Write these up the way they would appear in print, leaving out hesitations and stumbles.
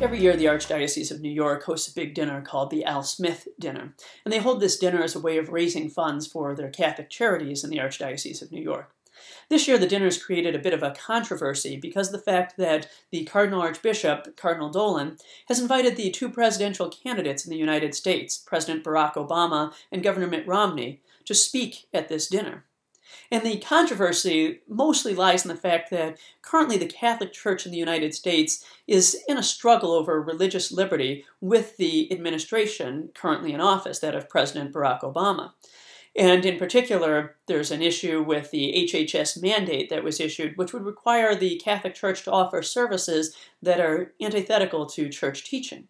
Every year, the Archdiocese of New York hosts a big dinner called the Al Smith Dinner, and they hold this dinner as a way of raising funds for their Catholic charities in the Archdiocese of New York. This year, the dinner has created a bit of a controversy because of the fact that the Cardinal Archbishop, Cardinal Dolan, has invited the two presidential candidates in the United States, President Barack Obama and Governor Mitt Romney, to speak at this dinner. And the controversy mostly lies in the fact that currently the Catholic Church in the United States is in a struggle over religious liberty with the administration currently in office, that of President Barack Obama. And in particular, there's an issue with the HHS mandate that was issued, which would require the Catholic Church to offer services that are antithetical to church teaching.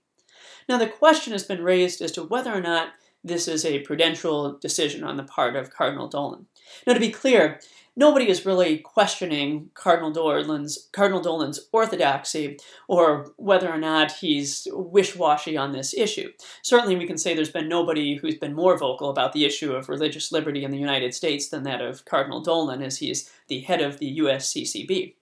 Now, the question has been raised as to whether or not this is a prudential decision on the part of Cardinal Dolan. Now, to be clear, nobody is really questioning Cardinal Dolan's orthodoxy or whether or not he's wish-washy on this issue. Certainly, we can say there's been nobody who's been more vocal about the issue of religious liberty in the United States than that of Cardinal Dolan, as he's the head of the USCCB.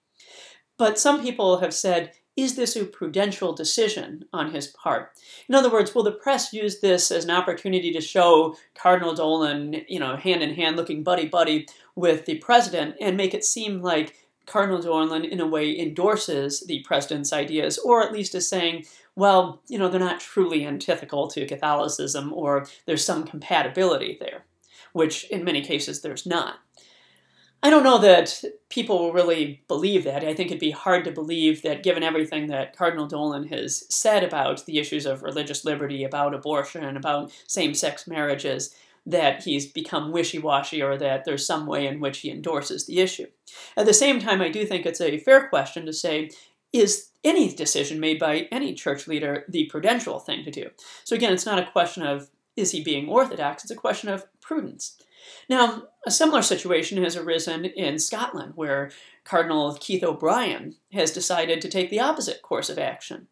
But some people have said, is this a prudential decision on his part? In other words, will the press use this as an opportunity to show Cardinal Dolan, hand in hand looking buddy-buddy with the president and make it seem like Cardinal Dolan in a way endorses the president's ideas, or at least is saying, well, they're not truly antithetical to Catholicism, or there's some compatibility there, which in many cases there's not. I don't know that people will really believe that. I think it'd be hard to believe that, given everything that Cardinal Dolan has said about the issues of religious liberty, about abortion, about same-sex marriages, that he's become wishy-washy or that there's some way in which he endorses the issue. At the same time, I do think it's a fair question to say, is any decision made by any church leader the prudential thing to do? So again, it's not a question of, is he being orthodox? It's a question of prudence. Now, a similar situation has arisen in Scotland, where Cardinal Keith O'Brien has decided to take the opposite course of action.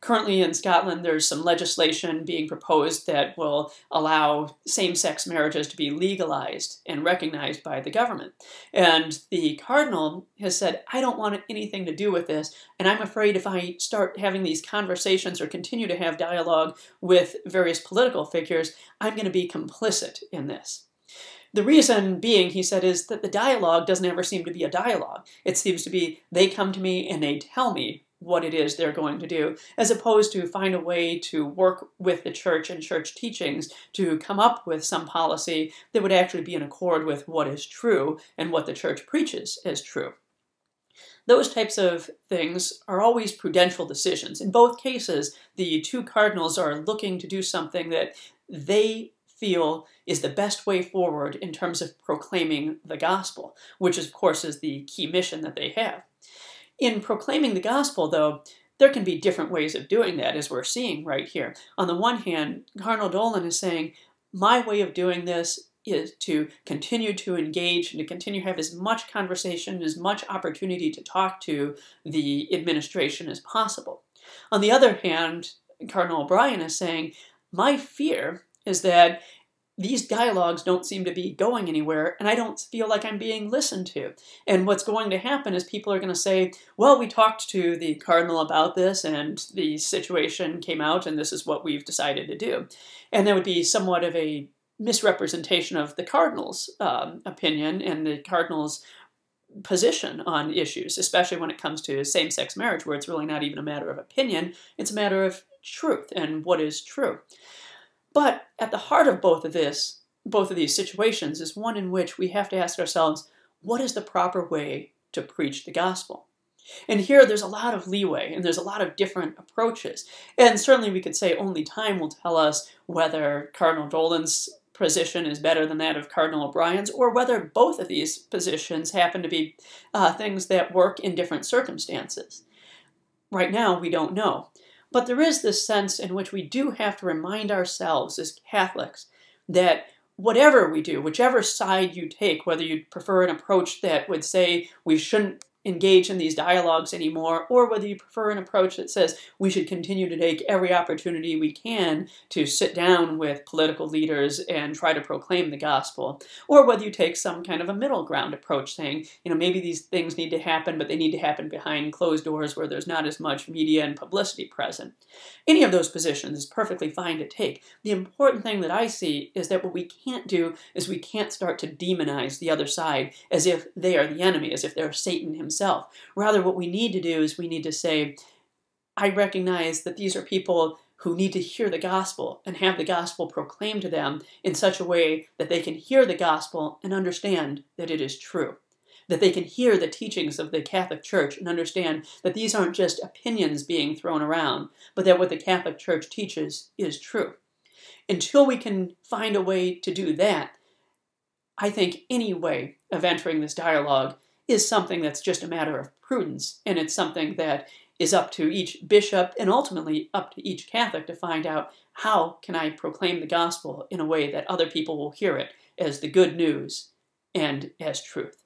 Currently in Scotland, there's some legislation being proposed that will allow same-sex marriages to be legalized and recognized by the government. And the cardinal has said, I don't want anything to do with this, and I'm afraid if I start having these conversations or continue to have dialogue with various political figures, I'm going to be complicit in this. The reason being, he said, is that the dialogue doesn't ever seem to be a dialogue. It seems to be they come to me and they tell me what it is they're going to do, as opposed to find a way to work with the church and church teachings to come up with some policy that would actually be in accord with what is true and what the church preaches as true. Those types of things are always prudential decisions. In both cases, the two cardinals are looking to do something that they feel is the best way forward in terms of proclaiming the gospel, which of course is the key mission that they have. In proclaiming the gospel, though, there can be different ways of doing that, as we're seeing right here. On the one hand, Cardinal Dolan is saying, my way of doing this is to continue to engage and to continue to have as much conversation, as much opportunity to talk to the administration as possible. On the other hand, Cardinal O'Brien is saying, my fear is that these dialogues don't seem to be going anywhere, and I don't feel like I'm being listened to. And what's going to happen is people are going to say, well, we talked to the cardinal about this, and the situation came out, and this is what we've decided to do. And that would be somewhat of a misrepresentation of the cardinal's opinion and the cardinal's position on issues, especially when it comes to same-sex marriage, where it's really not even a matter of opinion, it's a matter of truth and what is true. But at the heart of both of these situations is one in which we have to ask ourselves, what is the proper way to preach the gospel? And here there's a lot of leeway, and there's a lot of different approaches. And certainly we could say only time will tell us whether Cardinal Dolan's position is better than that of Cardinal O'Brien's, or whether both of these positions happen to be things that work in different circumstances. Right now, we don't know. But there is this sense in which we do have to remind ourselves as Catholics that whatever we do, whichever side you take, whether you prefer an approach that would say we shouldn't engage in these dialogues anymore, or whether you prefer an approach that says we should continue to take every opportunity we can to sit down with political leaders and try to proclaim the gospel, or whether you take some kind of a middle ground approach saying, maybe these things need to happen, but they need to happen behind closed doors where there's not as much media and publicity present. Any of those positions is perfectly fine to take. The important thing that I see is that what we can't do is we can't start to demonize the other side as if they are the enemy, as if they're Satan himself. Rather, what we need to do is we need to say, I recognize that these are people who need to hear the gospel and have the gospel proclaimed to them in such a way that they can hear the gospel and understand that it is true. That they can hear the teachings of the Catholic Church and understand that these aren't just opinions being thrown around, but that what the Catholic Church teaches is true. Until we can find a way to do that, I think any way of entering this dialogue is something that's just a matter of prudence, and it's something that is up to each bishop and ultimately up to each Catholic to find out, how can I proclaim the gospel in a way that other people will hear it as the good news and as truth.